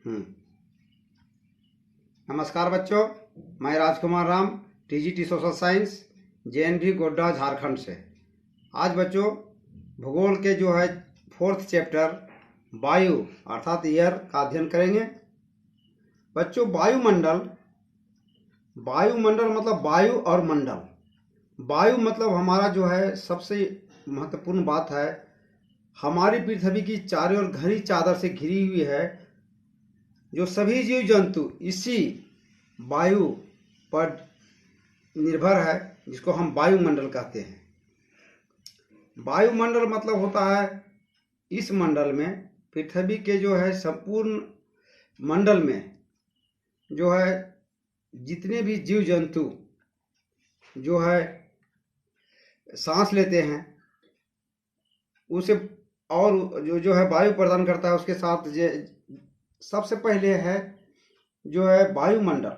हम्म। नमस्कार बच्चों, मैं Rajkumar Ram, TGT social science, JNV Godda, Jharkhand से। आज बच्चों भूगोल के जो है 4th चैप्टर वायु अर्थात एयर का अध्ययन करेंगे। बच्चों वायुमंडल मतलब वायु और मंडल। वायु मतलब हमारा जो है सबसे महत्वपूर्ण बात है, हमारी पृथ्वी की चारों ओर घनी चादर से घिरी हुई है, जो सभी जीव जंतु इसी वायु पर निर्भर है, जिसको हम वायुमंडल कहते हैं। वायुमंडल मतलब होता है इस मंडल में, पृथ्वी के जो है संपूर्ण मंडल में जो है जितने भी जीव जंतु जो है सांस लेते हैं उसे, और जो है वायु प्रदान करता है उसके साथ सबसे पहले है जो है वायुमंडल।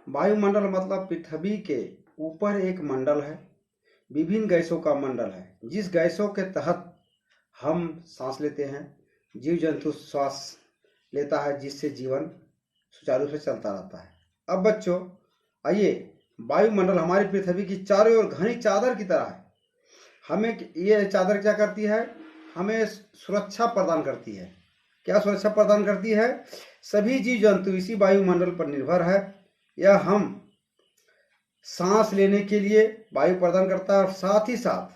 वायुमंडल मतलब पृथ्वी के ऊपर एक मंडल है, विभिन्न गैसों का मंडल है, जिस गैसों के तहत हम सांस लेते हैं, जीव जंतु श्वास लेता है, जिससे जीवन सुचारू रूप से चलता रहता है। अब बच्चों आइए, वायुमंडल हमारी पृथ्वी की चारों ओर घनी चादर की तरह है। हमें ये चादर क्या करती है? हमें सुरक्षा प्रदान करती है। क्या सुरक्षा प्रदान करती है? सभी जीव जंतु इसी वायुमंडल पर निर्भर है। यह हम सांस लेने के लिए वायु प्रदान करता है, और साथ ही साथ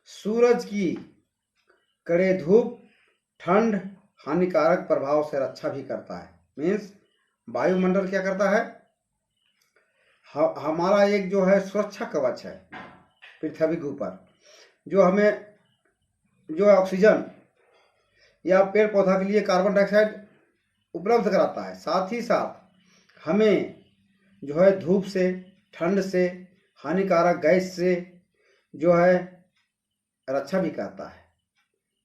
सूरज की कड़े धूप, ठंड, हानिकारक प्रभाव से रक्षा भी करता है। मीन्स वायुमंडल क्या करता है? हमारा एक जो है सुरक्षा कवच है पृथ्वी के ऊपर, जो हमें जो है ऑक्सीजन या पेड़ पौधा के लिए कार्बन डाइऑक्साइड उपलब्ध कराता है। साथ ही साथ हमें जो है धूप से, ठंड से, हानिकारक गैस से जो है रक्षा भी करता है।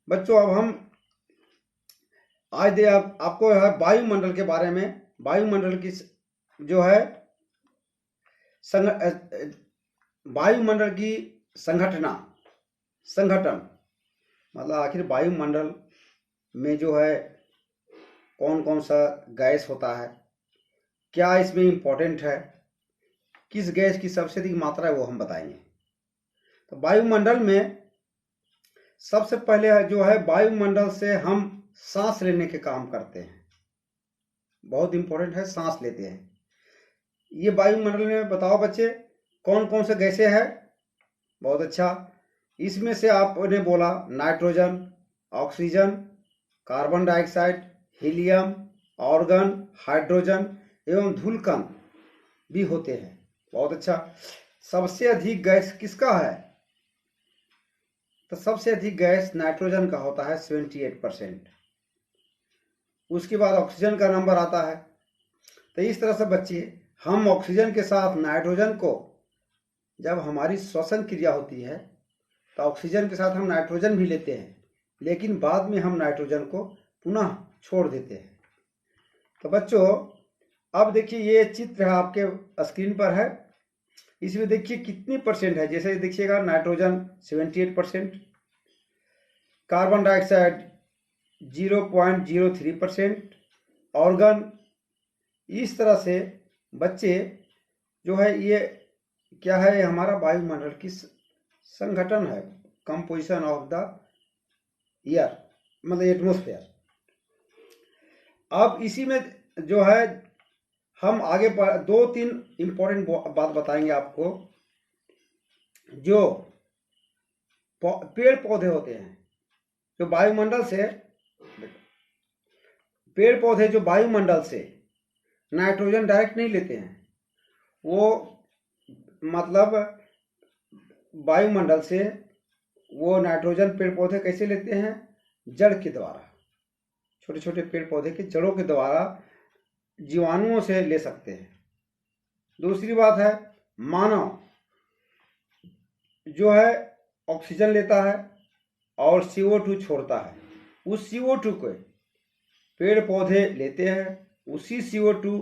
बच्चों अब हम आज आपको है वायुमंडल के बारे में, वायुमंडल की जो है वायुमंडल की संगठन मतलब आखिर वायुमंडल में जो है कौन कौन सा गैस होता है, क्या इसमें इम्पोर्टेंट है, किस गैस की सबसे अधिक मात्रा है, वो हम बताएंगे। तो वायुमंडल में सबसे पहले जो है वायुमंडल से हम सांस लेने के काम करते हैं। बहुत इंपॉर्टेंट है, सांस लेते हैं। ये वायुमंडल में बताओ बच्चे कौन कौन से गैसें हैं? बहुत अच्छा। इसमें से आपने बोला nitrogen, oxygen, carbon dioxide, helium, organ, hydrogen एवं धूलकण भी होते हैं। बहुत अच्छा। सबसे अधिक गैस किसका है? तो सबसे अधिक गैस नाइट्रोजन का होता है 78%। उसके बाद ऑक्सीजन का नंबर आता है। तो इस तरह से बच्चे हम ऑक्सीजन के साथ नाइट्रोजन को, जब हमारी श्वसन क्रिया होती है तो ऑक्सीजन के साथ हम नाइट्रोजन भी लेते हैं, लेकिन बाद में हम नाइट्रोजन को पुनः छोड़ देते हैं। तो बच्चों अब देखिए, ये चित्र है आपके स्क्रीन पर है, इसमें देखिए कितनी परसेंट है। जैसे देखिएगा नाइट्रोजन 78%, कार्बन डाइऑक्साइड 0.03%, ऑर्गन। इस तरह से बच्चे जो है ये क्या है? हमारा वायुमंडल की संगठन है, कंपोजिशन ऑफ द एयर मतलब एटमोस्फेयर। अब इसी में जो है हम आगे 2-3 इंपॉर्टेंट बात बताएंगे आपको। जो पेड़ पौधे होते हैं जो वायुमंडल से, पेड़ पौधे जो वायुमंडल से नाइट्रोजन डायरेक्ट नहीं लेते हैं, वो मतलब वायुमंडल से वो नाइट्रोजन पेड़ पौधे कैसे लेते हैं? जड़ के द्वारा, छोटे छोटे पेड़ पौधे के जड़ों के द्वारा जीवाणुओं से ले सकते हैं। दूसरी बात है, मानव जो है ऑक्सीजन लेता है और CO2 छोड़ता है। उस CO2 को पेड़ पौधे लेते हैं। उसी CO2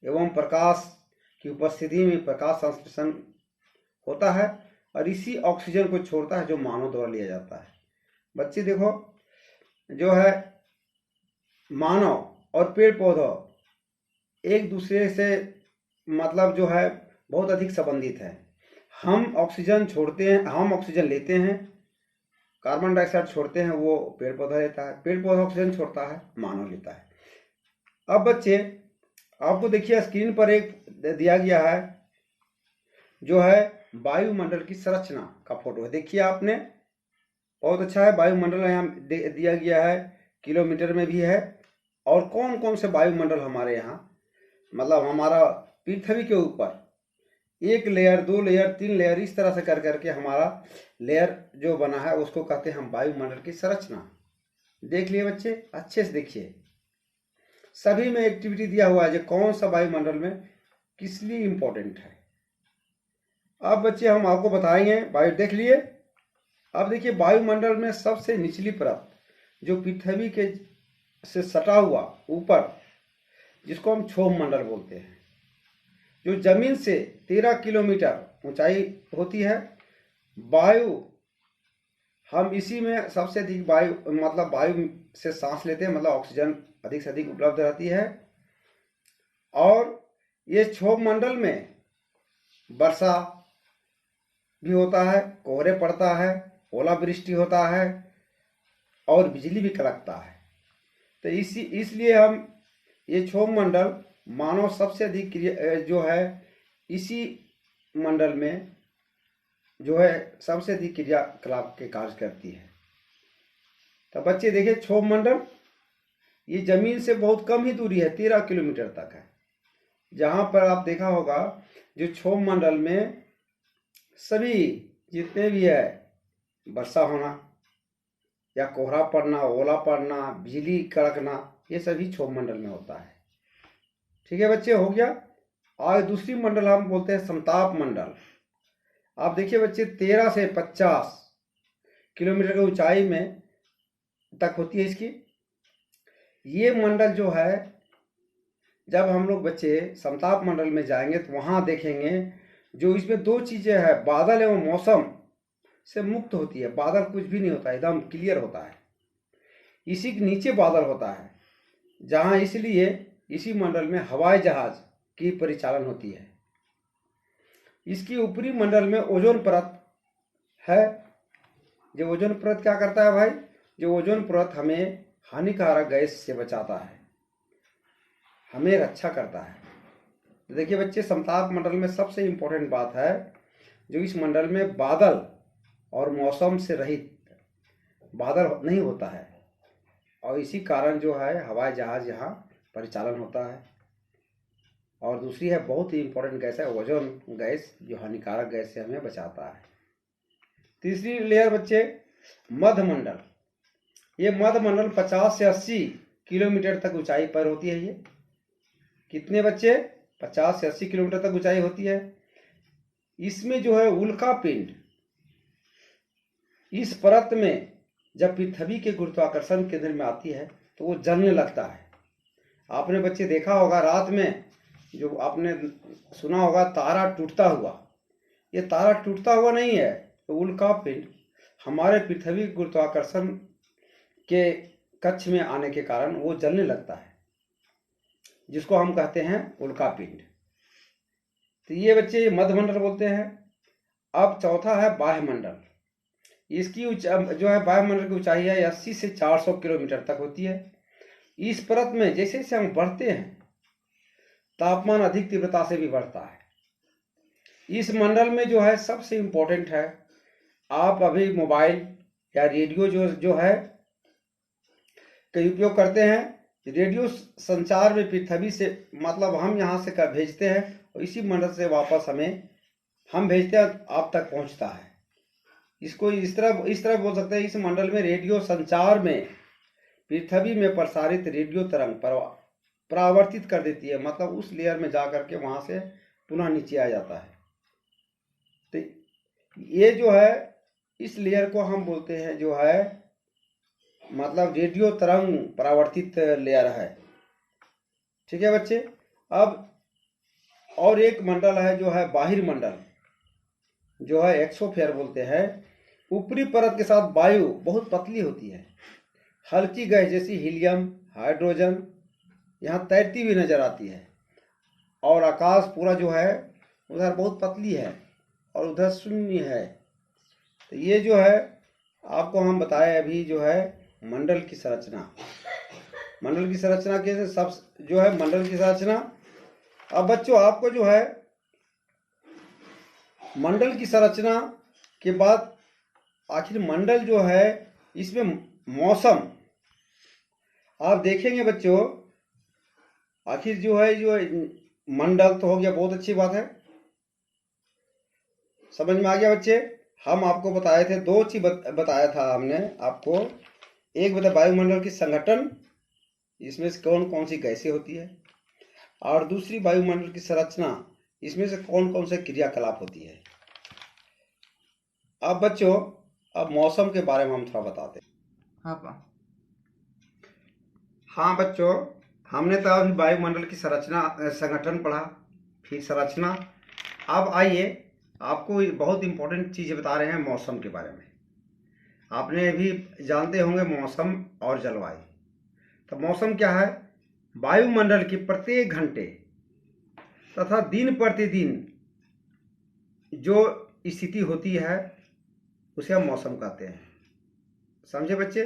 एवं प्रकाश की उपस्थिति में प्रकाश संश्लेषण होता है और इसी ऑक्सीजन को छोड़ता है, जो मानव द्वारा लिया जाता है। बच्चे देखो, जो है मानव और पेड़ पौधों एक दूसरे से मतलब जो है बहुत अधिक संबंधित है। हम ऑक्सीजन छोड़ते हैं, हम ऑक्सीजन लेते हैं, कार्बन डाइऑक्साइड छोड़ते हैं, वो पेड़ पौधा लेता है, पेड़ पौधा ऑक्सीजन छोड़ता है, मानव लेता है। अब बच्चे आपको देखिए स्क्रीन पर एक दिया गया है जो है वायुमंडल की संरचना का फोटो है। देखिए आपने, बहुत अच्छा है। वायुमंडल यहाँ दिया गया है, किलोमीटर में भी है। और कौन कौन से वायुमंडल हमारे यहाँ, मतलब हमारा पृथ्वी के ऊपर 1 लेयर, 2 लेयर, 3 लेयर, इस तरह से कर करके हमारा लेयर जो बना है उसको कहते हैं हम वायुमंडल की संरचना। देख लिए बच्चे, अच्छे से देखिए। सभी में एक्टिविटी दिया हुआ है जो कौन सा वायुमंडल में किस लिए इंपॉर्टेंट है। अब बच्चे हम आपको बताएंगे, वायु देख लिए। अब देखिए वायुमंडल में सबसे निचली परत जो पृथ्वी के से सटा हुआ ऊपर, जिसको हम क्षोभ मंडल बोलते हैं, जो जमीन से 13 किलोमीटर ऊंचाई होती है। वायु, हम इसी में सबसे अधिक वायु, मतलब वायु से सांस लेते हैं, मतलब ऑक्सीजन अधिक से अधिक उपलब्ध रहती है। और ये क्षोभ मंडल में वर्षा भी होता है, कोहरे पड़ता है, ओलावृष्टि होता है और बिजली भी कड़कता है। तो इसलिए हम ये क्षोभ मंडल मानव सबसे अधिक जो है इसी मंडल में जो है सबसे अधिक क्रियाकलाप के कार्य करती है। तो बच्चे देखिए क्षोभ मंडल ये जमीन से बहुत कम ही दूरी है, 13 किलोमीटर तक है। जहां पर आप देखा होगा जो क्षोभ मंडल में सभी जितने भी है वर्षा होना या कोहरा पड़ना, ओला पड़ना, बिजली कड़कना, ये सभी क्षोभ मंडल में होता है। ठीक है बच्चे, हो गया। और दूसरी मंडल हम बोलते हैं समताप मंडल। आप देखिए बच्चे 13 से 50 किलोमीटर की ऊंचाई में तक होती है इसकी। ये मंडल जो है, जब हम लोग बच्चे समताप मंडल में जाएंगे तो वहां देखेंगे जो इसमें 2 चीजें हैं, बादल एवं मौसम से मुक्त होती है। बादल कुछ भी नहीं होता, एकदम क्लियर होता है। इसी के नीचे बादल होता है, जहां इसलिए इसी मंडल में हवाई जहाज की परिचालन होती है। इसकी ऊपरी मंडल में ओजोन परत है। जो ओजोन परत क्या करता है भाई, जो ओजोन परत हमें हानिकारक गैस से बचाता है, हमें रक्षा करता है। तो देखिए बच्चे, समताप मंडल में सबसे इंपॉर्टेंट बात है जो इस मंडल में बादल और मौसम से रहित बादल नहीं होता है, और इसी कारण जो है हवाई जहाज यहाँ परिचालन होता है। और दूसरी है बहुत ही इंपॉर्टेंट गैस है ओजोन गैस, जो हानिकारक गैस से हमें बचाता है। तीसरी लेयर बच्चे मध्यमंडल। ये मध्यमंडल 50 से 80 किलोमीटर तक ऊंचाई पर होती है। ये कितने बच्चे, 50 से 80 किलोमीटर तक ऊंचाई होती है। इसमें जो है उल्का पिंड इस परत में जब पृथ्वी के गुरुत्वाकर्षण केंद्र में आती है तो वो जलने लगता है। आपने बच्चे देखा होगा रात में, जो आपने सुना होगा तारा टूटता हुआ, ये तारा टूटता हुआ नहीं है, तो उल्का पिंड हमारे पृथ्वी गुरुत्वाकर्षण के कक्ष में आने के कारण वो जलने लगता है, जिसको हम कहते हैं उल्का पिंड। तो ये बच्चे मध्यमंडल बोलते हैं। अब चौथा है वायुमंडल। इसकी जो है वायुमंडल की ऊंचाई है 80 से 400 किलोमीटर तक होती है। इस परत में जैसे जैसे हम बढ़ते हैं तापमान अधिक तीव्रता से भी बढ़ता है। इस मंडल में जो है सबसे इंपॉर्टेंट है, आप अभी मोबाइल या रेडियो जो है का उपयोग करते हैं। रेडियो संचार में पृथ्वी से, मतलब हम यहाँ से भेजते हैं और इसी मंडल से वापस हम भेजते हैं, आप तक पहुँचता है। इसको इस तरह बोल सकते हैं, इस मंडल में रेडियो संचार में पृथ्वी में प्रसारित रेडियो तरंग परावर्तित कर देती है, मतलब उस लेयर में जा करके वहां से पुनः नीचे आ जाता है। तो ये जो है इस लेयर को हम बोलते हैं जो है मतलब रेडियो तरंग परावर्तित लेयर है। ठीक है बच्चे। अब और एक मंडल है जो है बाहिर मंडल, जो है एक्सोस्फीयर बोलते हैं। ऊपरी परत के साथ वायु बहुत पतली होती है, हल्की गैस जैसी हीलियम, हाइड्रोजन यहाँ तैरती हुई नजर आती है, और आकाश पूरा जो है उधर बहुत पतली है और उधर शून्य है। तो ये जो है आपको हम बताए अभी जो है मंडल की संरचना। मंडल की संरचना के सब जो है मंडल की संरचना। अब बच्चों आपको जो है मंडल की संरचना के बाद आखिर मंडल जो है इसमें मौसम आप देखेंगे बच्चों। आखिर जो है जो मंडल तो हो गया, बहुत अच्छी बात है, समझ में आ गया बच्चे। हम आपको बताए थे दो चीज बताया था हमने आपको। एक बता वायुमंडल की संगठन, इसमें से कौन कौन सी गैसें होती है, और दूसरी वायुमंडल की संरचना, इसमें से कौन कौन से क्रियाकलाप होती है। अब बच्चों अब मौसम के बारे में हम थोड़ा बताते हैं। हाँ बच्चों, हमने तो अभी वायुमंडल की संरचना संगठन पढ़ा, फिर संरचना। अब आइए आपको बहुत इंपॉर्टेंट चीज़ बता रहे हैं मौसम के बारे में। आपने भी जानते होंगे मौसम और जलवायु। तो मौसम क्या है? वायुमंडल की प्रत्येक घंटे तथा दिन प्रतिदिन जो स्थिति होती है उसे हम मौसम कहते हैं। समझे बच्चे?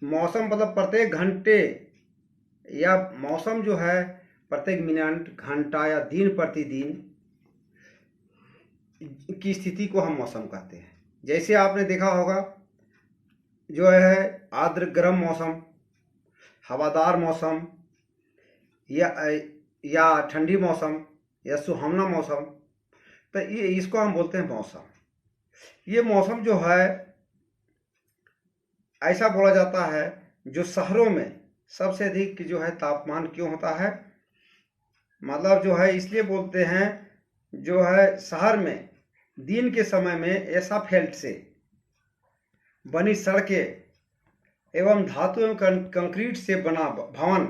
मौसम मतलब प्रत्येक घंटे या मौसम जो है प्रत्येक मिनट, घंटा या दिन प्रतिदिन की स्थिति को हम मौसम कहते हैं। जैसे आपने देखा होगा जो है आर्द्र गर्म मौसम, हवादार मौसम, या ठंडी मौसम, या सुहावना मौसम, तो ये इसको हम बोलते हैं मौसम। ये मौसम जो है ऐसा बोला जाता है जो शहरों में सबसे अधिक जो है तापमान क्यों होता है, मतलब जो है इसलिए बोलते हैं जो है शहर में दिन के समय में एस्फाल्ट से बनी सड़कें एवं धातु एवं कंक्रीट से बना भवन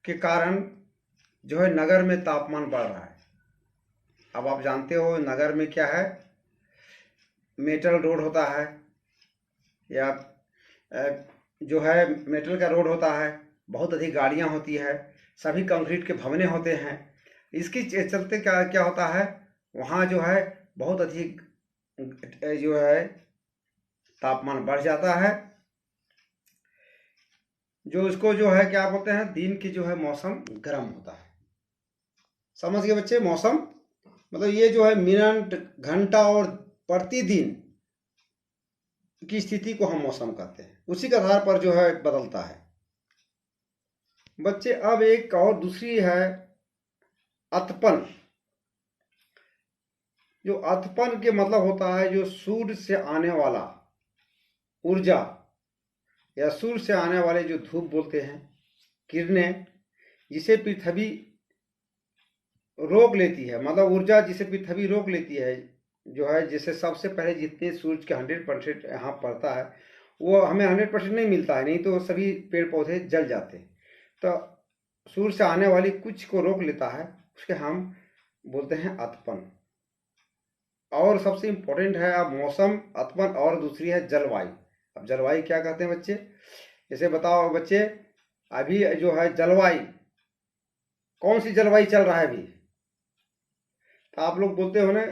के कारण जो है नगर में तापमान बढ़ रहा है। अब आप जानते हो नगर में क्या है, मेटल रोड होता है, या जो है मेटल का रोड होता है, बहुत अधिक गाड़ियां होती है, सभी कंक्रीट के भवने होते हैं। इसके चलते क्या क्या होता है, वहाँ जो है बहुत अधिक जो है तापमान बढ़ जाता है, जो इसको जो है क्या बोलते हैं, दिन की जो है मौसम गर्म होता है। समझ गए बच्चे? मौसम मतलब ये जो है मिनट, घंटा और प्रतिदिन की स्थिति को हम मौसम कहते हैं। उसी के आधार पर जो है बदलता है बच्चे। अब एक और दूसरी है अतपन। जो अतपन के मतलब होता है जो सूर्य से आने वाला ऊर्जा या सूर्य से आने वाले जो धूप बोलते हैं, किरणें, जिसे पृथ्वी रोक लेती है, मतलब ऊर्जा जिसे पृथ्वी रोक लेती है, जो है जैसे सबसे पहले जितने सूर्य के 100% यहाँ पड़ता है वो हमें 100% नहीं मिलता है, नहीं तो सभी पेड़ पौधे जल जाते हैं। तो सूर्य से आने वाली कुछ को रोक लेता है, उसके हम बोलते हैं अतपन। और सबसे इम्पोर्टेंट है अब मौसम, अतपन, और दूसरी है जलवायु। अब जलवायु क्या कहते हैं बच्चे? जैसे बताओ बच्चे, अभी जो है जलवायु, कौन सी जलवायु चल रहा है अभी? तो आप लोग बोलते हो ना,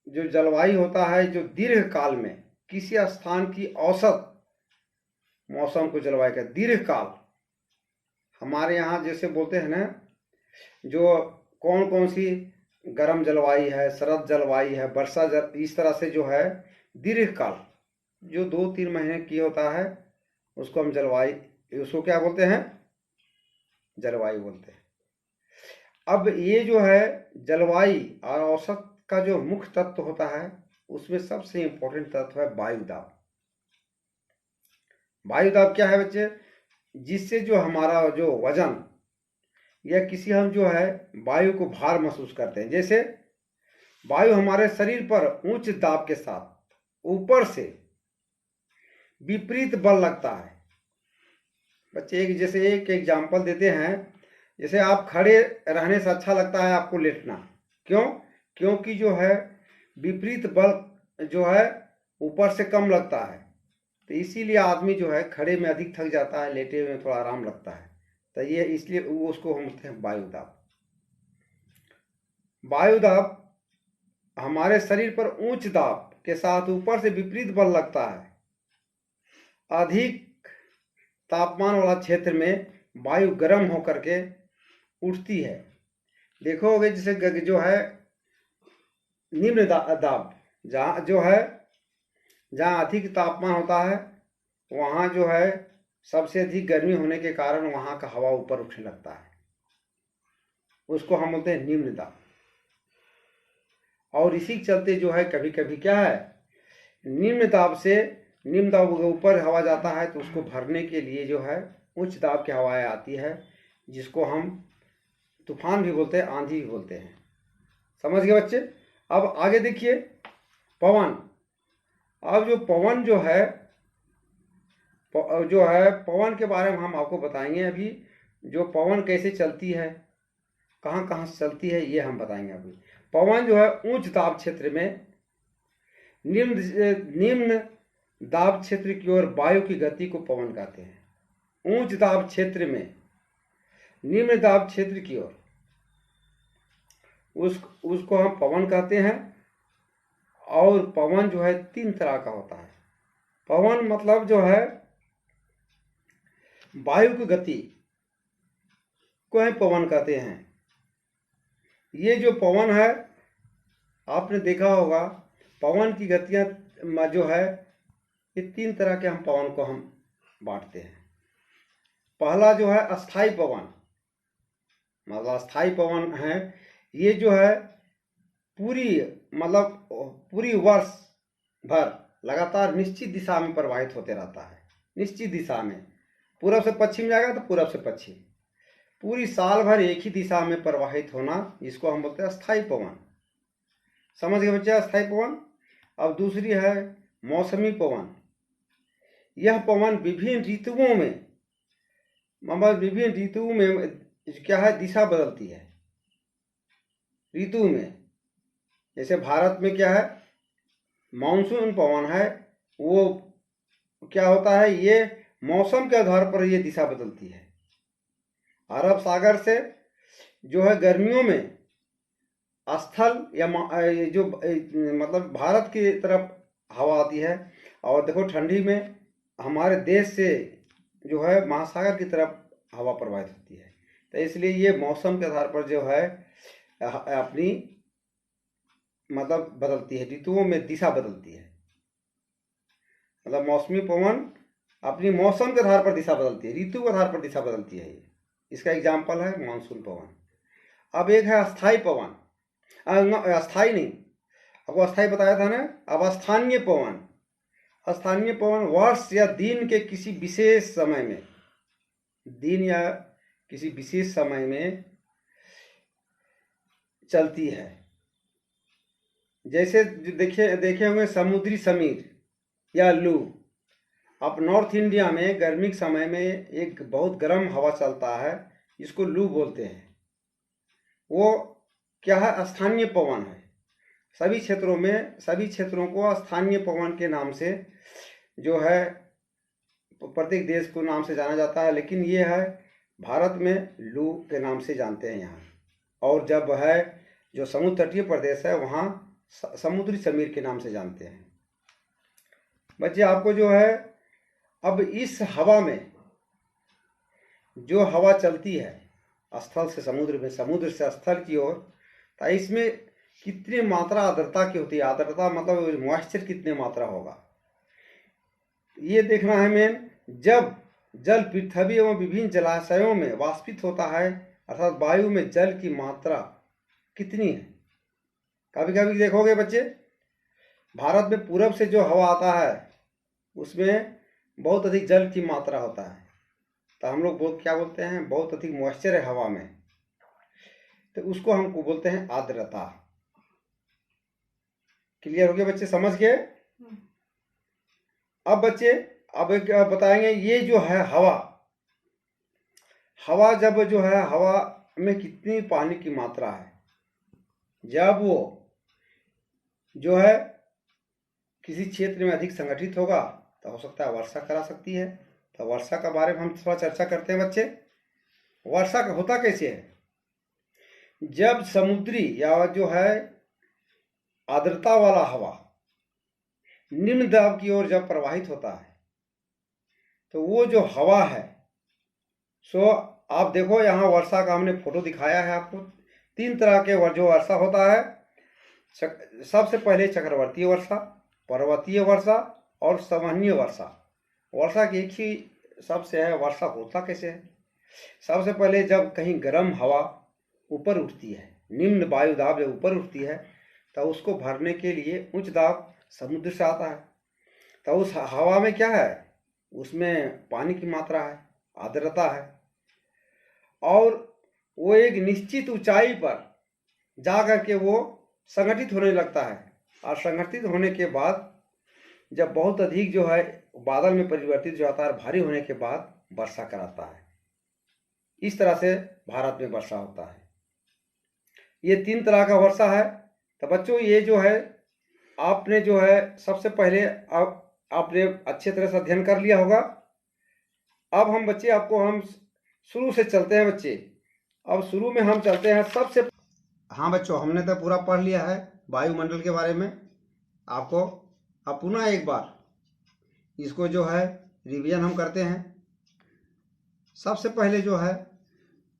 जो जलवायु होता है जो दीर्घ काल में किसी स्थान की औसत मौसम को जलवायु का दीर्घ काल। हमारे यहाँ जैसे बोलते हैं ना, जो कौन कौन सी गर्म जलवायु है, शरद जलवायु है, वर्षा इस तरह से जो है दीर्घ काल जो 2-3 महीने की होता है उसको हम जलवायु, उसको क्या बोलते हैं? जलवायु बोलते हैं। अब ये जो है जलवायु और औसत का जो मुख्य तत्व होता है उसमें सबसे इंपॉर्टेंट तत्व है वायुदाब। वायुदाब क्या है बच्चे? जिससे जो हमारा जो वजन या किसी हम जो है वायु को भार महसूस करते हैं। जैसे वायु हमारे शरीर पर उच्च दाब के साथ ऊपर से विपरीत बल लगता है। बच्चे जैसे एक एग्जाम्पल देते हैं, जैसे आप खड़े रहने से अच्छा लगता है आपको लेटना, क्यों? क्योंकि जो है विपरीत बल जो है ऊपर से कम लगता है, तो इसीलिए आदमी जो है खड़े में अधिक थक जाता है, लेटे में थोड़ा आराम लगता है। तो ये इसलिए वो उसको हम बोलते हैं वायुदाब। वायुदाब हमारे शरीर पर उच्च दाब के साथ ऊपर से विपरीत बल लगता है। अधिक तापमान वाला क्षेत्र में वायु गर्म होकर के उठती है। देखोगे जैसे जो है निम्न दाब, जहाँ जो है जहाँ अधिक तापमान होता है वहाँ जो है सबसे अधिक गर्मी होने के कारण वहाँ का हवा ऊपर उठने लगता है, उसको हम बोलते हैं निम्न दाब। और इसी के चलते जो है कभी कभी क्या है, निम्न दाब से निम्न दाब के ऊपर हवा जाता है तो उसको भरने के लिए जो है उच्च दाब की हवाएं आती है, जिसको हम तूफान भी बोलते हैं, आंधी भी बोलते हैं। समझ गए बच्चे। अब आगे देखिए पवन। अब जो पवन जो है पवन के बारे में हम आपको बताएंगे। अभी जो पवन कैसे चलती है, कहाँ कहाँ से चलती है, ये हम बताएंगे अभी। पवन जो है उच्च दाब क्षेत्र में निम्न दाब क्षेत्र की ओर वायु की गति को पवन कहते हैं। उच्च दाब क्षेत्र में निम्न दाब क्षेत्र की ओर उसको हम पवन कहते हैं। और पवन जो है 3 तरह का होता है। पवन मतलब जो है वायु की गति को हम पवन कहते हैं। ये जो पवन है आपने देखा होगा, पवन की गतियां जो है ये 3 तरह के हम पवन को हम बांटते हैं। पहला जो है अस्थाई पवन, मतलब अस्थाई पवन है। ये जो है पूरी वर्ष भर लगातार निश्चित दिशा में प्रवाहित होते रहता है। निश्चित दिशा में, पूरब से पश्चिम जाएगा तो पूरब से पश्चिम, पूरी साल भर एक ही दिशा में प्रवाहित होना, जिसको हम बोलते हैं अस्थाई पवन। समझ गए बच्चे, अस्थाई पवन। अब दूसरी है मौसमी पवन। यह पवन विभिन्न ऋतुओं में, मतलब विभिन्न ऋतुओं में क्या है, दिशा बदलती है ऋतु में। जैसे भारत में क्या है, मानसून पवन है, वो क्या होता है, ये मौसम के आधार पर ये दिशा बदलती है। अरब सागर से जो है गर्मियों में स्थल या जो मतलब भारत की तरफ हवा आती है, और देखो ठंडी में हमारे देश से जो है महासागर की तरफ हवा प्रवाहित होती है। तो इसलिए ये मौसम के आधार पर जो है अपनी मतलब बदलती है, ऋतुओं में दिशा बदलती है। मतलब मौसमी पवन अपनी मौसम के आधार पर दिशा बदलती है, ऋतु के आधार पर दिशा बदलती है। ये इसका एग्जाम्पल है मानसून पवन। अब एक है अस्थाई पवन, अस्थाई नहीं, आपको अस्थाई बताया था ना। अब स्थानीय पवन। स्थानीय पवन वर्ष या दिन के किसी विशेष समय में, दिन या किसी विशेष समय में चलती है। जैसे देखे होंगे समुद्री समीर या लू। अब नॉर्थ इंडिया में गर्मी के समय में एक बहुत गर्म हवा चलता है, जिसको लू बोलते हैं। वो क्या है, स्थानीय पवन है। सभी क्षेत्रों को स्थानीय पवन के नाम से जो है प्रत्येक देश को नाम से जाना जाता है, लेकिन ये है भारत में लू के नाम से जानते हैं यहाँ। और जब है जो समुद्र तटीय प्रदेश है वहाँ समुद्री समीर के नाम से जानते हैं। बच्चे आपको जो है, अब इस हवा में जो हवा चलती है स्थल से समुद्र में, समुद्र से स्थल की ओर, तो इसमें कितनी मात्रा आर्द्रता की होती है। आर्द्रता मतलब मॉइस्चर कितने मात्रा होगा, ये देखना है मेन। जब जल पृथ्वी एवं विभिन्न जलाशयों में वाष्पित होता है, अर्थात वायु में जल की मात्रा कितनी है। कभी कभी देखोगे बच्चे, भारत में पूरब से जो हवा आता है उसमें बहुत अधिक जल की मात्रा होता है, तो हम लोग क्या बोलते हैं, बहुत अधिक मॉइस्चर है हवा में, तो उसको हमको बोलते हैं आर्द्रता। क्लियर हो गया बच्चे, समझ गए। अब बच्चे अब एक बताएंगे, ये जो है हवा जब जो है हवा में कितनी पानी की मात्रा है, जब वो जो है किसी क्षेत्र में अधिक संगठित होगा तो हो सकता है वर्षा करा सकती है। तो वर्षा के बारे में हम थोड़ा चर्चा करते हैं बच्चे। वर्षा का होता कैसे है? जब समुद्री या जो है आर्द्रता वाला हवा निम्न दाब की ओर जब प्रवाहित होता है तो वो जो हवा है, सो आप देखो यहाँ वर्षा का हमने फोटो दिखाया है आपको। 3 तरह के जो वर्षा होता है, सबसे पहले चक्रवर्तीय वर्षा, पर्वतीय वर्षा और संवहनीय वर्षा। वर्षा की एक ही सबसे है, वर्षा होता कैसे है? सबसे पहले जब कहीं गर्म हवा ऊपर उठती है, निम्न वायु दाब जब ऊपर उठती है तो उसको भरने के लिए उच्च दाब समुद्र से आता है। तो उस हवा में क्या है? उसमें पानी की मात्रा है, आर्द्रता है, और वो एक निश्चित ऊंचाई पर जा करके वो संगठित होने लगता है, और संगठित होने के बाद जब बहुत अधिक जो है बादल में परिवर्तित जो आता है, भारी होने के बाद वर्षा कराता है। इस तरह से भारत में वर्षा होता है। ये 3 तरह का वर्षा है। तो बच्चों ये जो है आपने जो है सबसे पहले आपने अच्छे तरह से अध्ययन कर लिया होगा। अब हम बच्चे हम शुरू से चलते हैं बच्चे। अब शुरू में हम चलते हैं सबसे। हाँ बच्चों, हमने तो पूरा पढ़ लिया है वायुमंडल के बारे में आपको। अब पुनः एक बार इसको जो है रिवीजन हम करते हैं। सबसे पहले जो है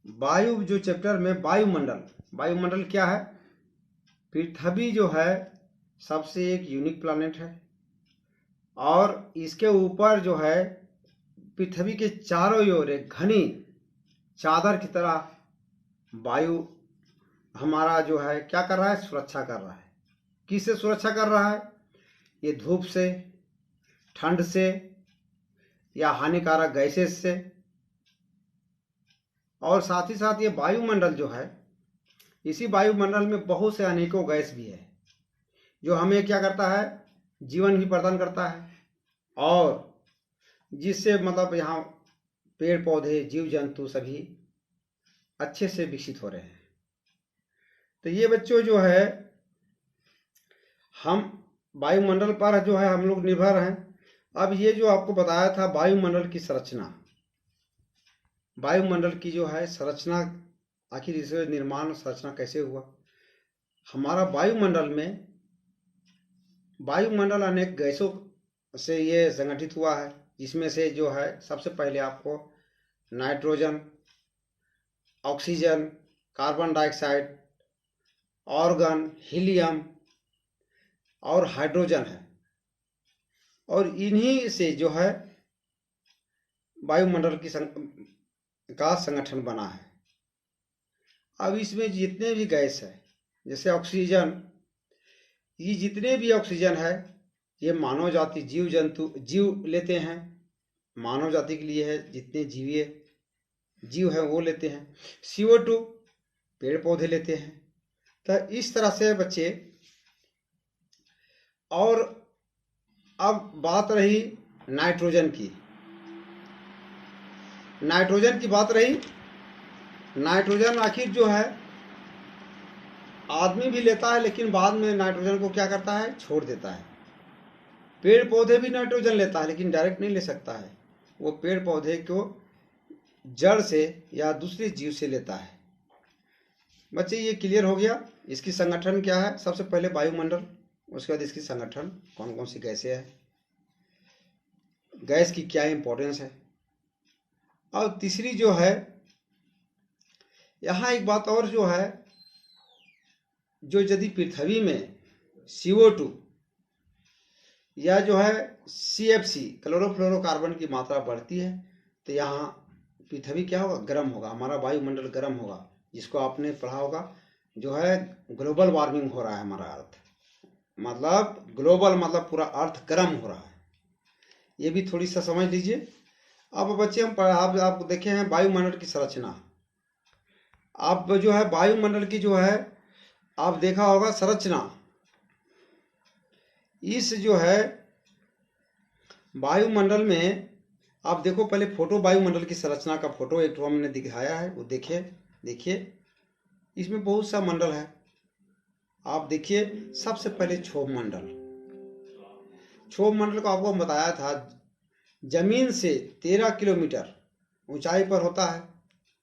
वायु जो चैप्टर में वायुमंडल क्या है? पृथ्वी जो है सबसे एक यूनिक प्लैनेट है, और इसके ऊपर जो है पृथ्वी के चारों ओर एक घनी चादर की तरह वायु हमारा जो है क्या कर रहा है? सुरक्षा कर रहा है। किससे सुरक्षा कर रहा है? ये धूप से, ठंड से, या हानिकारक गैसेस से। और साथ ही साथ ये वायुमंडल जो है, इसी वायुमंडल में बहुत से अनेकों गैस भी है जो हमें क्या करता है? जीवन भी प्रदान करता है, और जिससे मतलब यहाँ पेड़ पौधे जीव जंतु सभी अच्छे से विकसित हो रहे हैं। तो ये बच्चों जो है हम वायुमंडल पर जो है हम लोग निर्भर हैं। अब ये जो आपको बताया था वायुमंडल की संरचना, वायुमंडल की जो है संरचना, आखिर इसका निर्माण संरचना कैसे हुआ? हमारा वायुमंडल अनेक गैसों से ये संगठित हुआ है, जिसमें से जो है सबसे पहले आपको nitrogen, oxygen, carbon dioxide, organ, helium और हाइड्रोजन है। और इन्हीं से जो है वायुमंडल का संगठन बना है। अब इसमें जितने भी गैस है, जैसे ऑक्सीजन, ये जितने भी ऑक्सीजन है ये मानव जाति जीव लेते हैं। मानव जाति के लिए है, जितने जीव है वो लेते हैं। CO2 पेड़ पौधे लेते हैं। तो इस तरह से बच्चे। और अब बात रही नाइट्रोजन की। बात रही नाइट्रोजन आखिर जो है आदमी भी लेता है, लेकिन बाद में नाइट्रोजन को क्या करता है? छोड़ देता है। पेड़ पौधे भी नाइट्रोजन लेता है, लेकिन डायरेक्ट नहीं ले सकता है। वो पेड़ पौधे को जड़ से या दूसरे जीव से लेता है। बच्चे ये क्लियर हो गया। इसकी संगठन क्या है? सबसे पहले वायुमंडल, उसके बाद इसकी संगठन, कौन कौन सी गैसें हैं, गैस की क्या इंपॉर्टेंस है। और तीसरी जो है, यहाँ एक बात और जो है, जो यदि पृथ्वी में CO2 या जो है CFC क्लोरोफ्लोरोकार्बन की मात्रा बढ़ती है तो यहाँ पृथ्वी क्या होगा? गर्म होगा। हमारा वायुमंडल गर्म होगा, जिसको आपने पढ़ा होगा, जो है ग्लोबल वार्मिंग हो रहा है हमारा अर्थ। मतलब ग्लोबल मतलब पूरा अर्थ गर्म हो रहा है। ये भी थोड़ी सा समझ लीजिए। अब बच्चे हम आप देखे हैं वायुमंडल की संरचना। आप जो है वायुमंडल की जो है आप देखा होगा संरचना। इस जो है वायुमंडल में आप देखो, पहले फोटो वायुमंडल की संरचना का फोटो एक तो हमने दिखाया है, वो देखिए इसमें बहुत सा मंडल है। आप देखिए सबसे पहले क्षोभ मंडल को आपको बताया था, जमीन से 13 किलोमीटर ऊंचाई पर होता है।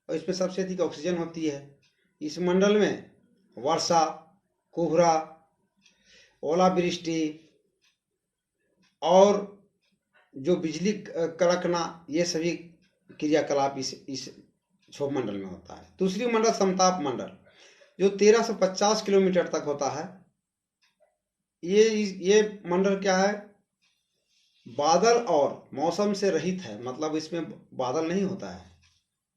और इसमें सबसे अधिक ऑक्सीजन होती है। इस मंडल में वर्षा, कोहरा, ओलावृष्टि और जो बिजली कड़कना, ये सभी क्रियाकलाप इस क्षोभ मंडल में होता है। दूसरी मंडल समताप मंडल, जो 1350 किलोमीटर तक होता है। ये मंडल क्या है, बादल और मौसम से रहित है, मतलब इसमें बादल नहीं होता है।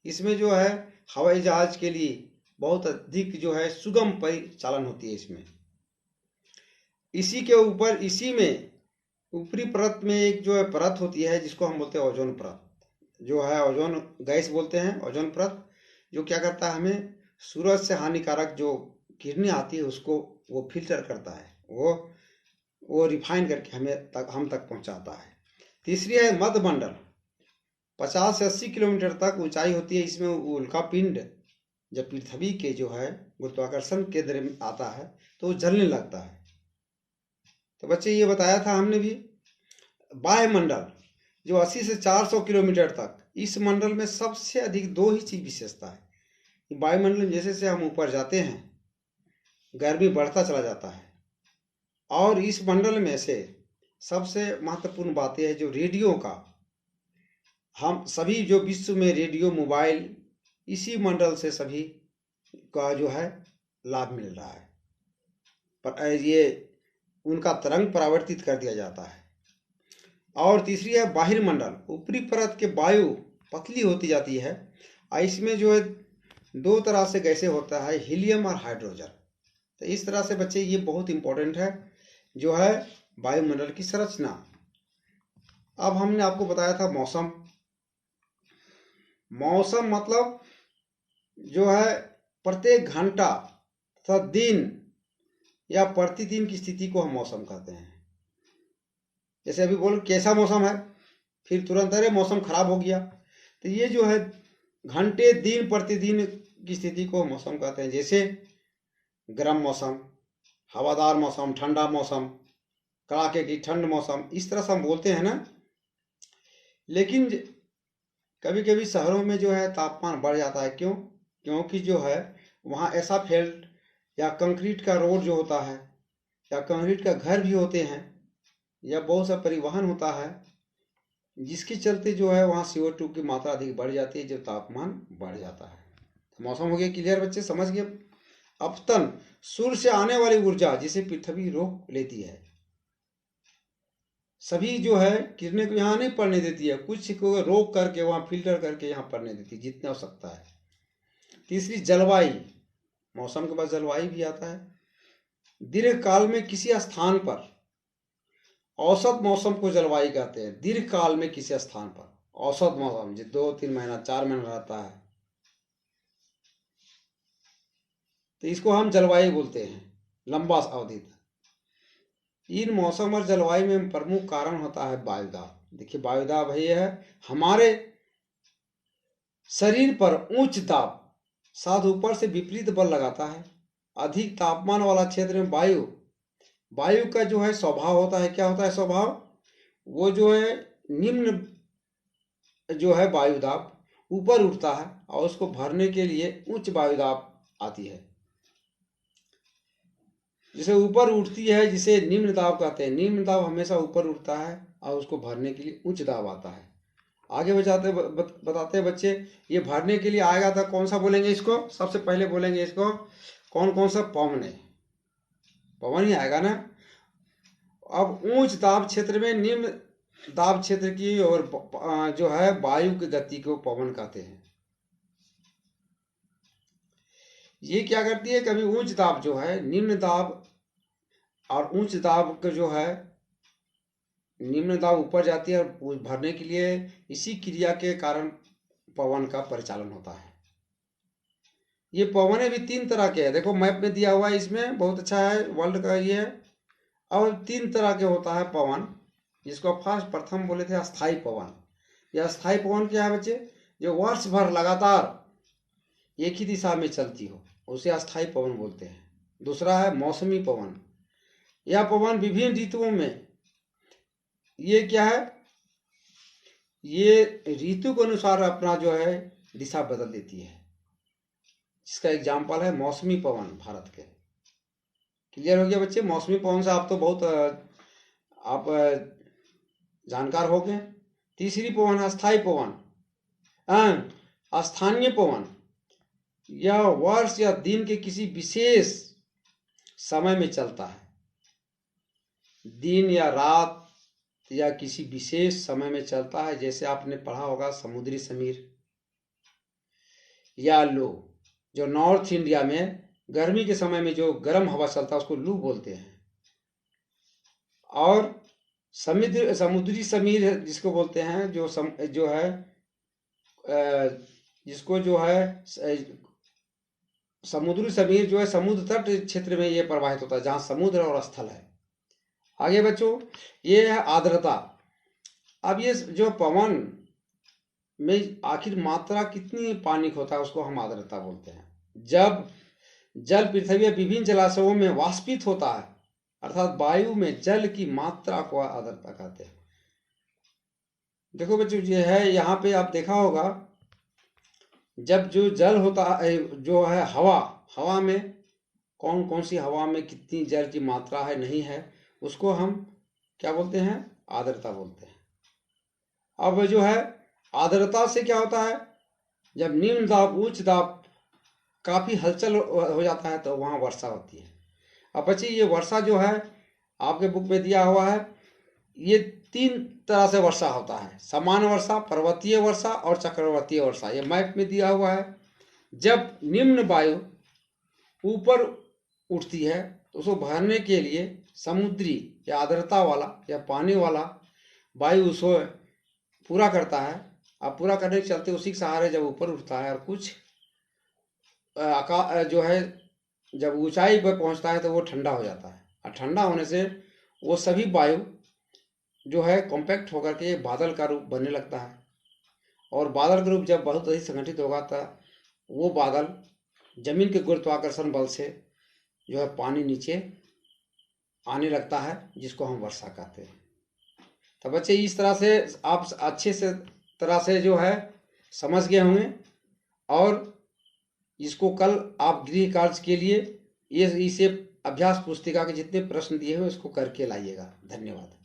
इसमें जो है हवाई जहाज के लिए बहुत अधिक जो है सुगम परिचालन होती है इसमें। इसी के ऊपर, इसी में ऊपरी परत में एक जो है परत होती है जिसको हम बोलते हैं ओजोन परत, जो है ओजोन गैस बोलते हैं, ओजोन परत, जो क्या करता है, हमें सूरज से हानिकारक जो किरणें आती है उसको वो फिल्टर करता है, वो रिफाइन करके हम तक पहुंचाता है। तीसरी है मध्य मंडल, 50 से 80 किलोमीटर तक ऊंचाई होती है। इसमें उल्का पिंड जब पृथ्वी के जो है गुरुत्वाकर्षण केंद्र में आता है तो वो जलने लगता है। तो बच्चे ये बताया था हमने भी। वायुमंडल जो 80 से 400 किलोमीटर तक, इस मंडल में सबसे अधिक दो ही चीज विशेषता है। वायुमंडल में जैसे जैसे हम ऊपर जाते हैं गर्मी बढ़ता चला जाता है, और इस मंडल में से सबसे महत्वपूर्ण बात यह है जो रेडियो का, हम सभी जो विश्व में रेडियो, मोबाइल, इसी मंडल से सभी का जो है लाभ मिल रहा है, पर ये उनका तरंग परावर्तित कर दिया जाता है। और तीसरी है बाहिर्मंडल, ऊपरी परत के वायु पतली होती जाती है, और इसमें जो है दो तरह से गैसें होता है, हीलियम और हाइड्रोजन। तो इस तरह से बच्चे ये बहुत इंपॉर्टेंट है जो है वायुमंडल की संरचना। अब हमने आपको बताया था मौसम। मौसम मतलब जो है प्रत्येक घंटा तथा दिन या प्रतिदिन की स्थिति को हम मौसम कहते हैं। जैसे अभी बोल कैसा मौसम है, फिर तुरंत अरे मौसम खराब हो गया, तो ये जो है घंटे, दिन, प्रतिदिन की स्थिति को मौसम कहते हैं। जैसे गर्म मौसम, हवादार मौसम, ठंडा मौसम, कड़ाके की ठंड मौसम, इस तरह से हम बोलते हैं ना। लेकिन कभी कभी शहरों में जो है तापमान बढ़ जाता है। क्यों? क्योंकि जो है वहाँ ऐसा फील्ड या कंक्रीट का रोड जो होता है, या कंक्रीट का घर भी होते हैं, या बहुत सा परिवहन होता है, जिसके चलते जो है वहाँ CO2 की मात्रा अधिक बढ़ जाती है, जो तापमान बढ़ जाता है। तो मौसम हो गया क्लियर बच्चे, समझ गए। अपतन, सूर्य से आने वाली ऊर्जा जिसे पृथ्वी रोक लेती है, सभी जो है किरणें को यहाँ नहीं पड़ने देती है, कुछ को रोक करके वहाँ फिल्टर करके यहाँ पड़ने देती है जितना हो सकता है। तीसरी जलवायु, मौसम के बाद जलवायु भी आता है। दीर्घ काल में किसी स्थान पर, औसत मौसम को जलवायु कहते हैं। दीर्घ काल में किसी स्थान पर औसत मौसम जो 2-3 महीना, 4 महीना रहता है, तो इसको हम जलवायु बोलते हैं, लंबा अवधि तक। इन मौसम और जलवायु में प्रमुख कारण होता है वायुदाब। देखिए वायुदाब है हमारे शरीर पर उच्च दाब साथ ऊपर से विपरीत बल लगाता है। अधिक तापमान वाला क्षेत्र में वायु का जो है स्वभाव होता है, क्या होता है स्वभाव, वो जो है निम्न जो है वायुदाब ऊपर उठता है और उसको भरने के लिए उच्च वायुदाब आती है। जिसे ऊपर उठती है जिसे निम्न दाब कहते हैं। निम्न दाब हमेशा ऊपर उठता है और उसको भरने के लिए उच्च दाब आता है। आगे बताते हैं बच्चे, ये भरने के लिए आएगा तो कौन सा बोलेंगे इसको, सबसे पहले बोलेंगे इसको कौन कौन सा, पवन है, पवन ही आएगा ना। अब उच्च दाब क्षेत्र में निम्न दाब क्षेत्र की और जो है वायु की गति को पवन कहते हैं। ये क्या करती है, कभी उच्च दाब जो है निम्न दाब, और उच्च दाब का जो है निम्न दाब ऊपर जाती है और भरने के लिए इसी क्रिया के कारण पवन का परिचालन होता है। ये पवने भी 3 तरह के हैं, देखो मैप में दिया हुआ है, इसमें बहुत अच्छा है, वर्ल्ड का ये है। अब 3 तरह के होता है पवन, जिसको प्रथम बोले थे अस्थाई पवन। यह अस्थाई पवन क्या है बच्चे, जो वर्ष भर लगातार एक ही दिशा में चलती हो, उसे अस्थाई पवन बोलते हैं। दूसरा है मौसमी पवन। यह पवन विभिन्न ऋतुओं में, ये क्या है, ये ऋतु के अनुसार अपना जो है दिशा बदल देती है। इसका एग्जाम्पल है मौसमी पवन भारत के। क्लियर हो गया बच्चे? मौसमी पवन से आप तो बहुत आप जानकार हो गए। तीसरी पवन है अस्थाई पवन। स्थानीय पवन, यह वर्ष या दिन के किसी विशेष समय में चलता है। दिन या रात या किसी विशेष समय में चलता है। जैसे आपने पढ़ा होगा समुद्री समीर या लू, जो नॉर्थ इंडिया में गर्मी के समय में जो गर्म हवा चलता है उसको लू बोलते हैं। और समुद्री समीर जिसको बोलते हैं, जो है जिसको जो है समुद्री समीर जो है समुद्र तट क्षेत्र में ये प्रवाहित होता है, जहाँ समुद्र और स्थल है। आगे बच्चों, ये है आर्द्रता। अब ये जो पवन में आखिर मात्रा कितनी पानी का होता है उसको हम आर्द्रता बोलते हैं। जब जल पृथ्वी या विभिन्न जलाशयों में वाष्पित होता है, अर्थात वायु में जल की मात्रा को आर्द्रता कहते हैं। देखो बच्चों, ये है यहाँ पे आप देखा होगा, जब जो जल होता है, जो है हवा में कौन कौन सी हवा में कितनी जल की मात्रा है नहीं है, उसको हम क्या बोलते हैं? आर्द्रता बोलते हैं। अब जो है आर्द्रता से क्या होता है, जब निम्न दाब उच्च दाब काफी हलचल हो जाता है तो वहाँ वर्षा होती है। अब बच्चे, ये वर्षा जो है आपके बुक में दिया हुआ है, ये 3 तरह से वर्षा होता है। सामान्य वर्षा, पर्वतीय वर्षा और चक्रवातीय वर्षा। ये मैप में दिया हुआ है। जब निम्न वायु ऊपर उठती है तो उसको भरने के लिए समुद्री या आर्द्रता वाला या पानी वाला वायु उसको पूरा करता है। अब पूरा करने के चलते उसी के सहारे जब ऊपर उठता है और कुछ जो है जब ऊंचाई पर पहुंचता है तो वो ठंडा हो जाता है। और ठंडा होने से वो सभी वायु जो है कॉम्पैक्ट होकर के बादल का रूप बनने लगता है। और बादल का रूप जब बहुत अधिक संगठित होगा तो वो बादल जमीन के गुरुत्वाकर्षण बल से जो है पानी नीचे आने लगता है, जिसको हम वर्षा कहते हैं। तो बच्चे, इस तरह से आप अच्छे से तरह से जो है समझ गए होंगे। और इसको कल आप गृह कार्य के लिए इसे अभ्यास पुस्तिका के जितने प्रश्न दिए हुए इसको करके लाइएगा। धन्यवाद।